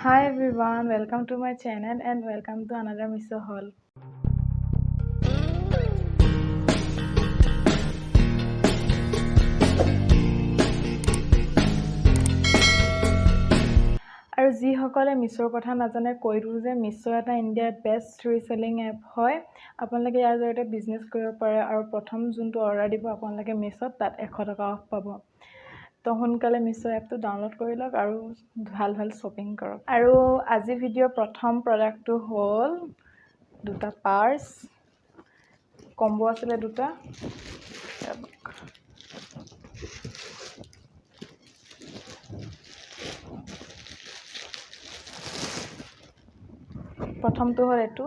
Hi everyone, welcome to my channel and welcome to another Meesho haul. আৰু যিসকলে মিছৰ কথা নাজানে কৈ দিওঁ যে মিছ এটা ইণ্ডিয়াৰ বেষ্ট ৰিচেলিং এপ হয়। আপোনালোকে ইয়াৰ জৰিয়তে বিজনেছ কৰিব পাৰে আৰু প্ৰথম যোনটো অৰ্ডাৰ দিব আপোনালোকে মিছত তাত 100 টকা অফ পাব। তো সোনকালে মিছ এপটো ডাউনলোড কৰি লওক আৰু ভাল ভাল শ্বপিং কৰক। আৰু আজি ভিডিঅ'ৰ প্ৰথম প্ৰডাক্টটো হ'ল দুটা পাৰ্চ কম্বো আছিলে দুটা। প্ৰথমটো হ'ল এইটো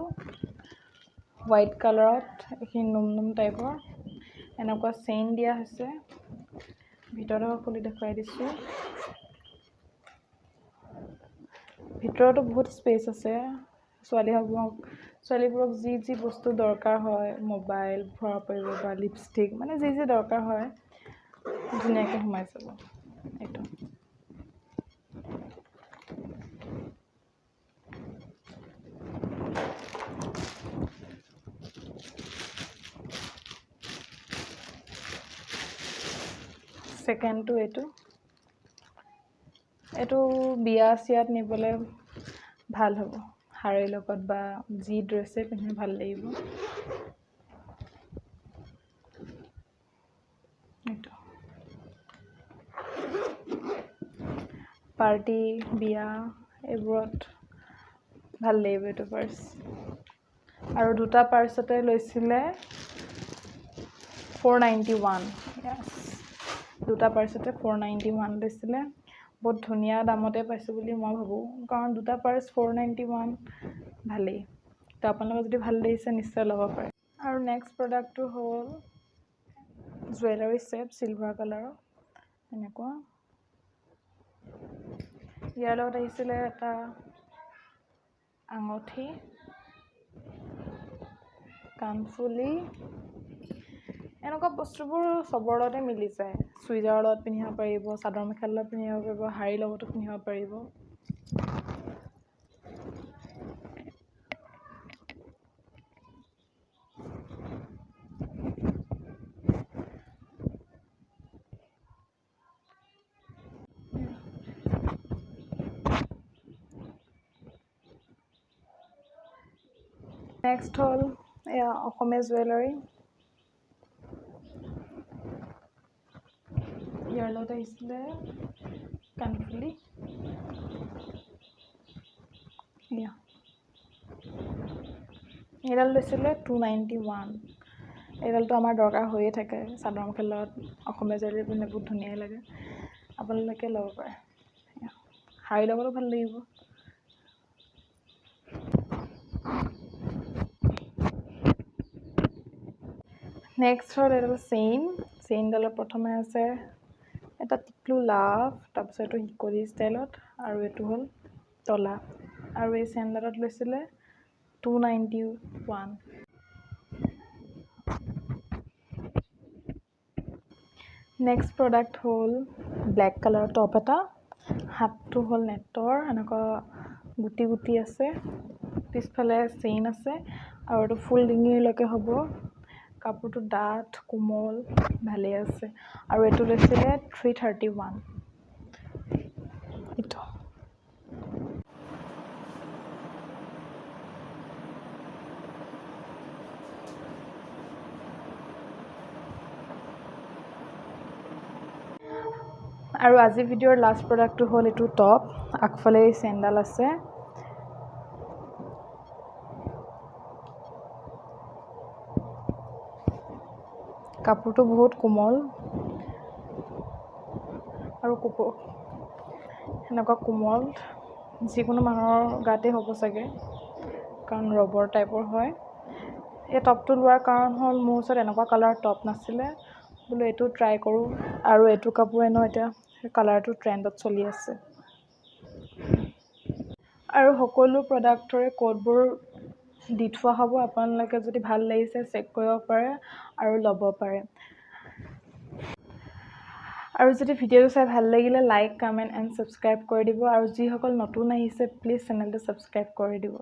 হোৱাইট কালাৰত এইখিনি নুম টাইপৰ এনেকুৱা চেইন দিয়া হৈছে। ভিতৰত খুলি দেখুৱাই দিছোঁ। ভিতৰতো বহুত স্পেচ আছে। ছোৱালীবোৰক যি বস্তু দৰকাৰ হয়, মোবাইল ভৰাব পাৰিব বা লিপষ্টিক মানে যি দৰকাৰ হয় ধুনীয়াকৈ সোমাই যাব এইটো। ছেকেণ্ডটো এইটো বিয়া চিয়াত নিবলৈ ভাল হ'ব। শাৰীৰ লগত বা যি ড্ৰেছে পিন্ধি ভাল লাগিব। এইটো পাৰ্টি বিয়া এইবোৰত ভাল লাগিব এইটো পাৰ্চ। আৰু দুটা পাৰ্চতে লৈছিলে 491। দুটা পাৰ্চতে 491 লৈছিলে। বহুত ধুনীয়া দামতে পাইছোঁ বুলি মই ভাবোঁ, কাৰণ দুটা পাৰ্চ 491 ভালেই। তো আপোনালোকৰ যদি ভাল লাগিছে নিশ্চয় ল'ব পাৰে। আৰু নেক্সট প্ৰডাক্টটো হ'ল জুৱেলাৰী ছেট চিলভাৰ কালাৰৰ এনেকুৱা। ইয়াৰ লগত আহিছিলে এটা আঙুঠি, কাণফুলি, এনেকুৱা বস্তুবোৰ চবৰ লগতে মিলি যায়। চুইজাৰৰ লগত পিন্ধিব পাৰিব, চাদৰ মেখেলাৰ লগত পিন্ধিব পাৰিব, শাৰীৰ লগতো পিন্ধিব পাৰিব। নেক্সট হ'ল এয়া অসমীয়া জুৱেলাৰী। ইয়াৰ লগত আহিছিলে কাণফুলি, এইডাল লৈছিলে 291। এইডালটো আমাৰ দৰকাৰ হৈয়ে থাকে। চাদৰ মেখেলাৰ লগত অসমীয়া জুৱেলাৰী পিন্ধি বহুত ধুনীয়াই লাগে। আপোনালোকে ল'ব পাৰে। শাৰীৰ লগতো ভাল লাগিব। নেক্সট হ'ল এইডাল চেইনডালত প্ৰথমে আছে এটা টিকলু লাভ, তাৰপিছত এইটো হিকলি ষ্টাইলত, আৰু এইটো হ'ল তলা। আৰু এই চেইনডালত লৈছিলে 291। নেক্সট প্ৰডাক্ট হ'ল ব্লেক কালাৰৰ টপ এটা। হাতটো হ'ল নেটৰ, এনেকুৱা গুটি আছে। পিছফালে চেইন আছে আৰু এইটো ফুল ডিঙিলৈকে হ'ব। কাপোৰটো ডাঠ কোমল ভালেই আছে। আৰু এইটো লৈছিলে 331। এইটো আৰু আজি ভিডিঅ'ৰ লাষ্ট প্ৰডাক্টটো হ'ল এইটো টপ। আগফালে চেইনডাল আছে। কাপোৰটো বহুত কোমল আৰু এনেকুৱা কোমল যিকোনো মানুহৰ গাতে হ'ব চাগে, কাৰণ ৰবৰ টাইপৰ হয়। এই টপটো লোৱাৰ কাৰণ হ'ল মোৰ ওচৰত এনেকুৱা কালাৰৰ টপ নাছিলে, বোলো এইটো ট্ৰাই কৰোঁ। আৰু এইটো কাপোৰ এনেও এতিয়া কালাৰটো ট্ৰেণ্ডত চলি আছে। আৰু সকলো প্ৰডাক্টৰে কোডবোৰ দি থোৱা হ'ব। আপোনালোকে যদি ভাল লাগিছে চেক কৰিব পাৰে আৰু ল'ব পাৰে। আৰু যদি ভিডিঅ'টো চাই ভাল লাগিলে লাইক কমেণ্ট এণ্ড ছাবস্ক্ৰাইব কৰি দিব আৰু যিসকল নতুন আহিছে প্লিজ চেনেলটো ছাবস্ক্ৰাইব কৰি দিব